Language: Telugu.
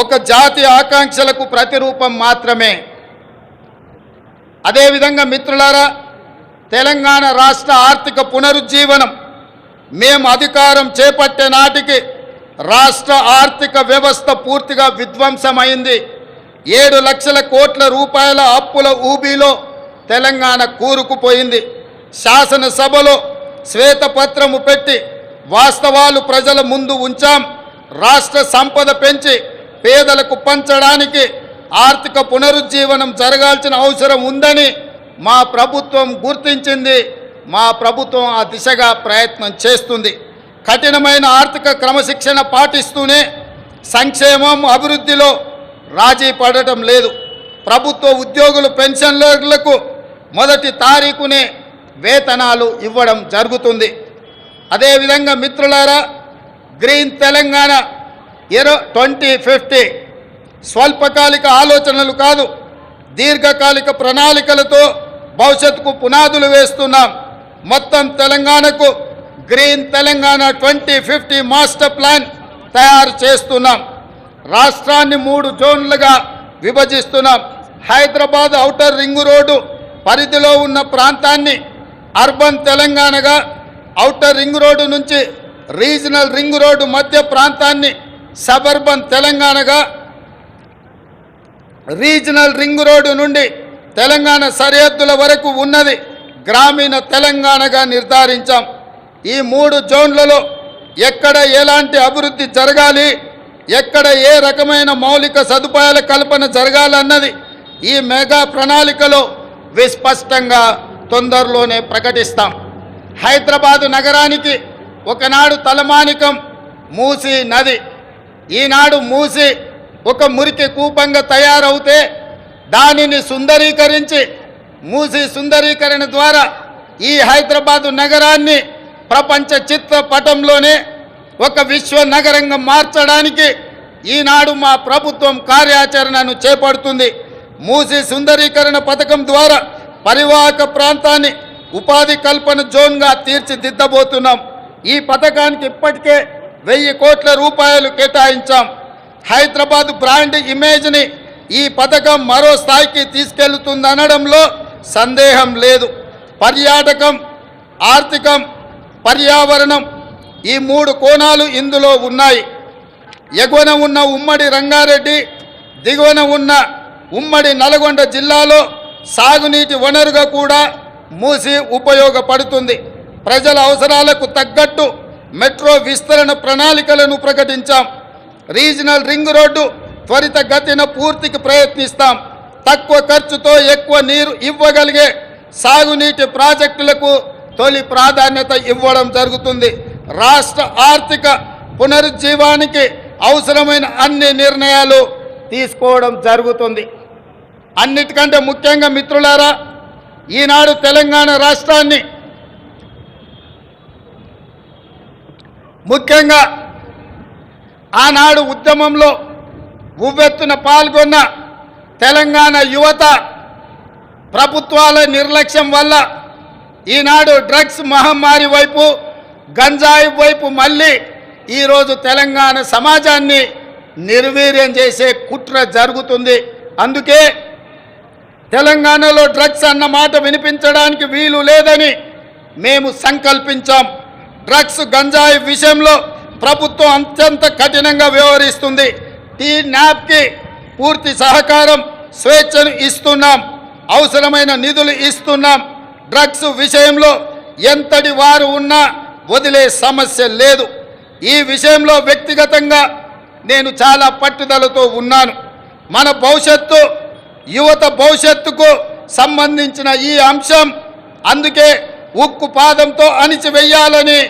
ఒక జాతి ఆకాంక్షలకు ప్రతిరూపం మాత్రమే. అదేవిధంగా మిత్రులారా, తెలంగాణ రాష్ట్ర ఆర్థిక పునరుజ్జీవనం మేము అధికారం చేపట్టే నాటికి రాష్ట్ర ఆర్థిక వ్యవస్థ పూర్తిగా విధ్వంసమైంది. 7 లక్షల కోట్ల రూపాయల అప్పుల ఊబిలో తెలంగాణ కూరుకుపోయింది. శాసనసభలో శ్వేతపత్రము పెట్టి వాస్తవాలు ప్రజల ముందు ఉంచాం. రాష్ట్ర సంపద పెంచి పేదలకు పంచడానికి ఆర్థిక పునరుజ్జీవనం జరగాల్సిన అవసరం ఉందని మా ప్రభుత్వం గుర్తించింది. మా ప్రభుత్వం ఆ దిశగా ప్రయత్నం చేస్తుంది. కఠినమైన ఆర్థిక క్రమశిక్షణ పాటిస్తూనే సంక్షేమం అభివృద్ధిలో రాజీ పడటం లేదు. ప్రభుత్వ ఉద్యోగులు పెన్షన్లకు మొదటి తారీఖునే వేతనాలు ఇవ్వడం జరుగుతుంది. అదేవిధంగా మిత్రులారా, గ్రీన్ తెలంగాణ 2050 స్వల్పకాలిక ఆలోచనలు కాదు, దీర్ఘకాలిక ప్రణాళికలతో భవిష్యత్తుకు పునాదులు వేస్తున్నాం. మొత్తం తెలంగాణకు గ్రీన్ తెలంగాణ 2050 మాస్టర్ ప్లాన్ తయారు చేస్తున్నాం. రాష్ట్రాన్ని 3 జోన్లుగా విభజిస్తున్నాం. హైదరాబాద్ ఔటర్ రింగ్ రోడ్డు పరిధిలో ఉన్న ప్రాంతాన్ని అర్బన్ తెలంగాణగా, ఔటర్ రింగ్ రోడ్డు నుంచి రీజనల్ రింగ్ రోడ్డు మధ్య ప్రాంతాన్ని సబర్బన్ తెలంగాణగా, రీజనల్ రింగ్ రోడ్డు నుండి తెలంగాణ సరిహద్దుల వరకు ఉన్నది గ్రామీణ తెలంగాణగా నిర్ధారించాం. ఈ 3 జోన్లలో ఎక్కడ ఎలాంటి అభివృద్ధి జరగాలి, ఎక్కడ ఏ రకమైన మౌలిక సదుపాయాల కల్పన జరగాలన్నది ఈ మెగా ప్రణాళికలో విస్పష్టంగా తొందరలోనే ప్రకటిస్తాం. హైదరాబాదు నగరానికి ఒకనాడు తలమానికం మూసీ నది. ఈనాడు మూసీ ఒక మురికి కూపంగా తయారవుతే దానిని సుందరీకరించి, మూసీ సుందరీకరణ ద్వారా ఈ హైదరాబాదు నగరాన్ని ప్రపంచ చిత్రపటంలోనే ఒక విశ్వ నగరంగా మార్చడానికి ఈనాడు మా ప్రభుత్వం కార్యాచరణను చేపడుతుంది. మూసీ సుందరీకరణ పథకం ద్వారా పరివాహక ప్రాంతాన్ని ఉపాధి కల్పన జోన్గా తీర్చిదిద్దబోతున్నాం. ఈ పథకానికి ఇప్పటికే 1000 కోట్ల రూపాయలు కేటాయించాం. హైదరాబాద్ బ్రాండ్ ఇమేజ్ని ఈ పథకం మరో స్థాయికి తీసుకెళ్తుందనడంలో సందేహం లేదు. పర్యాటకం, ఆర్థికం, పర్యావరణం ఈ 3 కోణాలు ఇందులో ఉన్నాయి. ఎగువన ఉన్న ఉమ్మడి రంగారెడ్డి, దిగువన ఉన్న ఉమ్మడి నల్గొండ జిల్లాలో సాగునీటి వనరుగా కూడా మూసీ ఉపయోగపడుతుంది. ప్రజల అవసరాలకు తగ్గట్టు మెట్రో విస్తరణ ప్రణాళికలను ప్రకటించాం. రీజనల్ రింగ్ రోడ్డు త్వరితగతిన పూర్తికి ప్రయత్నిస్తాం. తక్కువ ఖర్చుతో ఎక్కువ నీరు ఇవ్వగలిగే సాగునీటి ప్రాజెక్టులకు తొలి ప్రాధాన్యత ఇవ్వడం జరుగుతుంది. రాష్ట్ర ఆర్థిక పునరుజ్జీవానికి అవసరమైన అన్ని నిర్ణయాలు తీసుకోవడం జరుగుతుంది. అన్నిటికంటే ముఖ్యంగా మిత్రులారా, ఈనాడు తెలంగాణ రాష్ట్రాన్ని ముఖ్యంగా ఆనాడు ఉద్యమంలో ఉవ్వెత్తున పాల్గొన్న తెలంగాణ యువత ప్రభుత్వాల నిర్లక్ష్యం వల్ల ఈనాడు డ్రగ్స్ మహమ్మారి వైపు, గంజాయి వైపు మళ్ళీ ఈరోజు తెలంగాణ సమాజాన్ని నిర్వీర్యం చేసే కుట్ర జరుగుతుంది. అందుకే తెలంగాణలో డ్రగ్స్ అన్న మాట వినిపించడానికి వీలు లేదని మేము సంకల్పించాం. డ్రగ్స్, గంజాయి విషయంలో ప్రభుత్వం అత్యంత కఠినంగా వ్యవహరిస్తుంది. టీ-న్యాప్కి పూర్తి సహకారం, స్వేచ్ఛను ఇస్తున్నాం. అవసరమైన నిధులు ఇస్తున్నాం. డ్రగ్స్ విషయంలో ఎంతటి వారు ఉన్నా వదిలే సమస్య లేదు. ఈ విషయంలో వ్యక్తిగతంగా నేను చాలా పట్టుదలతో ఉన్నాను. మన భవిష్యత్తు, యువత భవిష్యత్తుకు సంబంధించిన ఈ అంశం. అందుకే ఉక్కు పాదంతో అణిచివేయాలని